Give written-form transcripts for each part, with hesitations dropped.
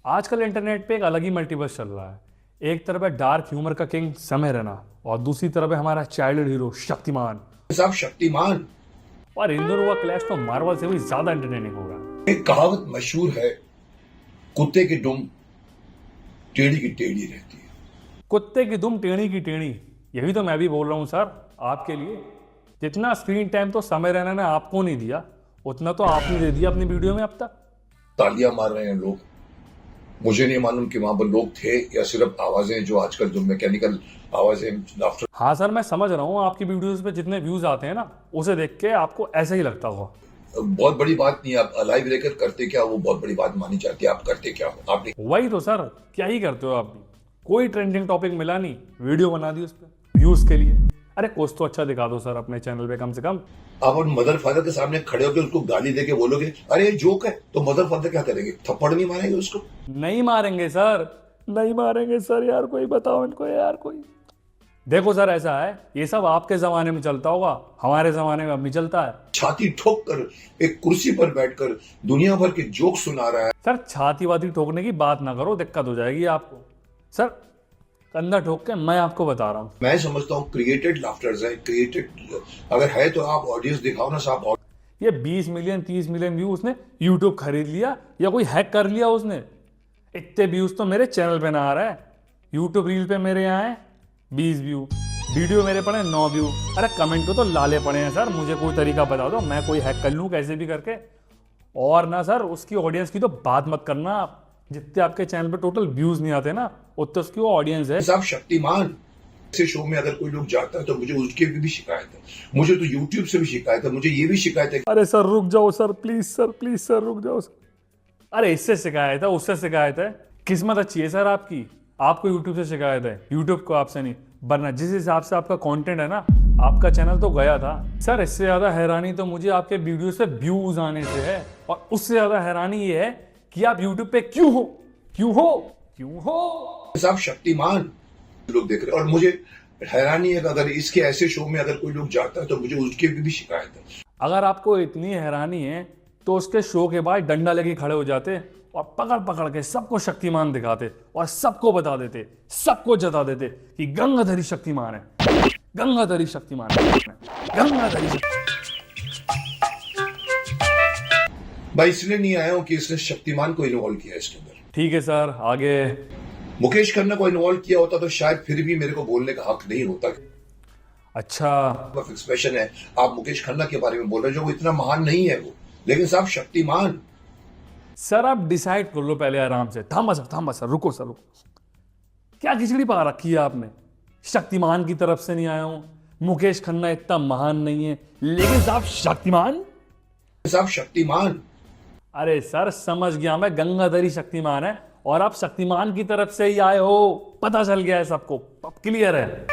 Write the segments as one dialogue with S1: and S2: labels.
S1: आजकल इंटरनेट पे एक अलग ही मल्टीवर्स चल रहा है। एक तरफ है डार्क ह्यूमर का किंग समय रैना और दूसरी तरफ है हमारा चाइल्डहुड हीरो शक्तिमान।
S2: साहब शक्तिमान।
S1: और इन दोनों का क्लैश तो मार्वल से भी ज्यादा एंटरटेनिंग होगा।
S2: एक कहावत मशहूर है, कुत्ते की दुम टेढ़ी की टेढ़ी रहती है।
S1: कुत्ते की दुम टेढ़ी की टेढ़ी, यही तो मैं भी बोल रहा हूँ सर आपके लिए। जितना स्क्रीन टाइम तो समय रैना ने आपको नहीं दिया, उतना तो आपने दे दिया अपनी वीडियो में अब तक।
S2: तालियां मार रहे हैं लोग। मुझे नहीं मालूम कि वहां पर लोग थे या सिर्फ आवाजें, जो आजकल जो मैकेनिकल आवाजें लाफ्टर।
S1: हाँ सर, मैं समझ रहा हूँ आपकी वीडियोस पे जितने व्यूज आते हैं ना, उसे देख के आपको ऐसे ही लगता होगा।
S2: बहुत बड़ी बात नहीं है, आप अलाइव रहकर करते क्या, वो बहुत बड़ी बात मानी जाती है। आप करते क्या हो? आपने
S1: वही तो सर, क्या ही करते हो आप भी। कोई ट्रेंडिंग टॉपिक मिला नहीं, वीडियो बना दी उस पर व्यूज के लिए। अरे कुछ तो अच्छा दिखा दो सर अपने चैनल पे कम से कम।
S2: आप और मदर फादर के सामने खड़े होकर उसको गाली देके बोलोगे अरे ये जोक है, तो मदर फादर क्या करेंगे? थप्पड़ नहीं मारेंगे उसको?
S1: नहीं मारेंगे सर, नहीं मारेंगे सर। यार कोई बताओ इनको यार कोई। देखो सर, ऐसा है, ये सब आपके जमाने में चलता होगा, हमारे जमाने में अब नहीं चलता है।
S2: छाती ठोक कर एक कुर्सी पर बैठकर दुनिया भर के जोक सुना रहा है।
S1: सर छाती वाती ठोकने की बात ना करो, दिक्कत हो जाएगी आपको। सर कंधा ठोक के मैं आपको बता रहा हूँ।
S2: मैं समझता हूँ क्रिएटेड लाफ्टर्स है, क्रिएटेड। अगर है तो आप ऑडियंस दिखाओ ना साहब।
S1: ये 20 मिलियन 30 मिलियन व्यू उसने यूट्यूब खरीद लिया या कोई हैक कर लिया उसने? इतने व्यूज तो मेरे चैनल पे ना आ रहा है। यूट्यूब रील पे मेरे यहाँ है 20 व्यू, वीडियो मेरे पड़े 9 व्यू। अरे कमेंट को तो लाले पड़े हैं सर। मुझे कोई तरीका बता दो, मैं कोई हैक कर लूँ कैसे भी करके। और ना सर, उसकी ऑडियंस की तो बात मत करना आप। जितने आपके चैनल पे टोटल व्यूज नहीं आते ना, उतने उसकी वो ऑडियंस है।
S2: साहब शक्तिमान ऐसे शो में अगर कोई लोग जाता है तो मुझे उसके भी शिकायत है। मुझे तो यूट्यूब से भी शिकायत है, मुझे ये भी शिकायत है।
S1: अरे सर रुक जाओ सर, प्लीज सर रुक जाओ सर। अरे इससे शिकायत है, उससे शिकायत है। किस्मत अच्छी है सर आपकी, आपको यूट्यूब से शिकायत है, यूट्यूब को आपसे नहीं। वरना जिस हिसाब से आपका कंटेंट है ना, आपका चैनल तो गया था सर। इससे ज्यादा हैरानी तो मुझे आपके वीडियो से व्यूज आने से है, और उससे ज्यादा हैरानी ये है कि आप यूट्यूब पे क्यों हो।
S2: साहब शक्तिमान लोग देख रहे हैं, और मुझे हैरानी है कि अगर इसके ऐसे शो में अगर कोई लोग जाता है तो मुझे उसके भी शिकायत है।
S1: अगर आपको इतनी हैरानी है तो उसके शो के बाद डंडा लेके खड़े हो जाते और पकड़ पकड़ के सबको शक्तिमान दिखाते और सबको बता देते, सबको जता देते कि गंगाधरी शक्तिमान है, गंगाधरी शक्तिमान है, गंगाधरी
S2: भाई इसलिए नहीं आया हूं कि इसने शक्तिमान को इन्वॉल्व किया इसके अंदर।
S1: ठीक है सर, आगे।
S2: मुकेश खन्ना को इन्वॉल्व किया होता तो शायद फिर भी मेरे को बोलने का हक नहीं होता।
S1: अच्छा
S2: एक्सप्रेशन है, आप मुकेश खन्ना के बारे में बोल रहे हैं, जो वो इतना महान नहीं है वो, लेकिन साहब शक्तिमान।
S1: सर आप डिसाइड कर लो पहले आराम से। थामा सर, रुको सर रुको। क्या खिचड़ी पका रखी है आपने? शक्तिमान की तरफ से नहीं आया हूं, मुकेश खन्ना इतना महान नहीं है, लेकिन साहब शक्तिमान।
S2: साहब शक्तिमान।
S1: अरे सर समझ गया मैं, गंगाधरी शक्तिमान है और आप शक्तिमान की तरफ से ही आए हो, पता चल गया है सबको, अब क्लियर है।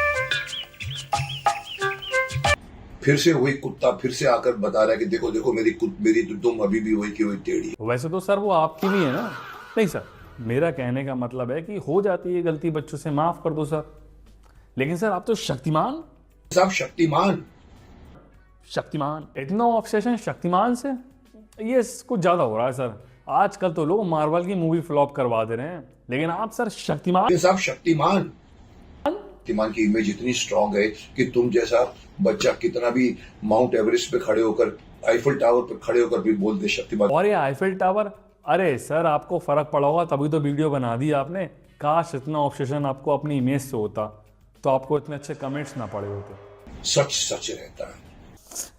S2: फिर से वही कुत्ता फिर से आकर बता रहा है कि देखो देखो मेरी दुम अभी भी वही की वही टेढ़ी।
S1: वैसे तो सर वो आपकी भी है ना। नहीं सर, मेरा कहने का मतलब है कि हो जाती है गलती, बच्चों से माफ कर दो सर। लेकिन सर आप तो शक्तिमान।
S2: साहब शक्तिमान।
S1: शक्तिमान, इतना ऑब्सेशन शक्तिमान से, ये कुछ ज्यादा हो रहा है सर। आजकल तो लोग मार्वल की मूवी फ्लॉप करवा दे रहे हैं, लेकिन आप सर शक्तिमान।
S2: साहब शक्तिमान। शक्तिमान की इमेज इतनी स्ट्रांग है कि तुम जैसा बच्चा कितना भी माउंट एवरेस्ट पे खड़े होकर, आईफल टावर पे खड़े होकर भी बोल दे शक्तिमान।
S1: और ये आईफिल टावर, अरे सर आपको फर्क पड़ा होगा तभी तो वीडियो बना दी आपने। काश इतना ऑब्सेशन आपको अपनी इमेज से होता तो आपको इतने अच्छे कमेंट्स ना पड़े होते।
S2: सच सच रहता है।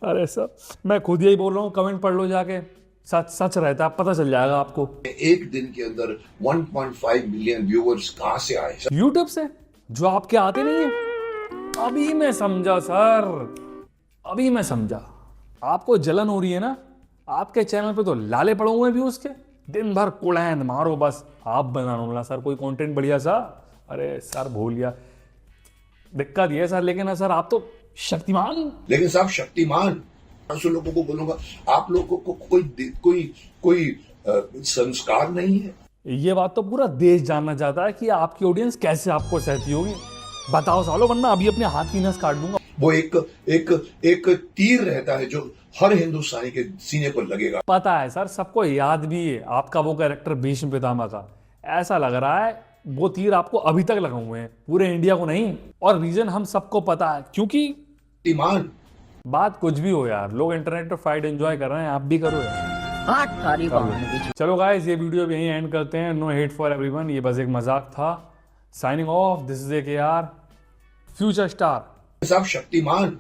S1: अरे सर मैं खुद यही बोल रहा हूँ, कमेंट पढ़ लो जाके। सच सच रहता है, पता चल जाएगा आपको।
S2: एक दिन के अंदर 1.5 मिलियन व्यूअर्स कहां से आए?
S1: यूट्यूब से, जो आपके आते नहीं है। अभी मैं समझा सर, अभी मैं समझा। आपको जलन हो रही है ना, आपके चैनल पे तो लाले पड़े हुए हैं व्यूज के। दिन भर कुड़ैन मारो बस, आप बनाओ ना सर कोई कंटेंट बढ़िया सा। अरे सर भूल गया, दिक्कत ये सर। लेकिन सर आप तो शक्तिमान।
S2: लेकिन साहब शक्तिमान, लोगों को बोलूंगा आप लोगों को कोई संस्कार नहीं है।
S1: ये बात तो पूरा देश जानना चाहता है कि आपकी ऑडियंस कैसे आपको सहती होगी। बताओ सालो, वरना अभी अपने हाथ की नस काट दूंगा।
S2: वो एक तीर रहता है जो हर हिंदुस्तानी के सीने पर लगेगा।
S1: पता है सर, सबको याद भी है आपका वो कैरेक्टर भीष्म पितामह का। ऐसा लग रहा है वो तीर आपको अभी तक लगे हुए हैं, पूरे इंडिया को नहीं। और रीजन हम सबको पता है, क्योंकि
S2: ईमान
S1: बात कुछ भी हो यार, लोग इंटरनेट पर फाइट एंजॉय कर रहे हैं, आप भी करो यार। चलो गाइस, ये वीडियो भी यहीं एंड करते हैं। नो हेट फॉर एवरीवन, ये बस एक मजाक था। Signing off, this is a के आर फ्यूचर स्टार।
S2: साहब शक्तिमान।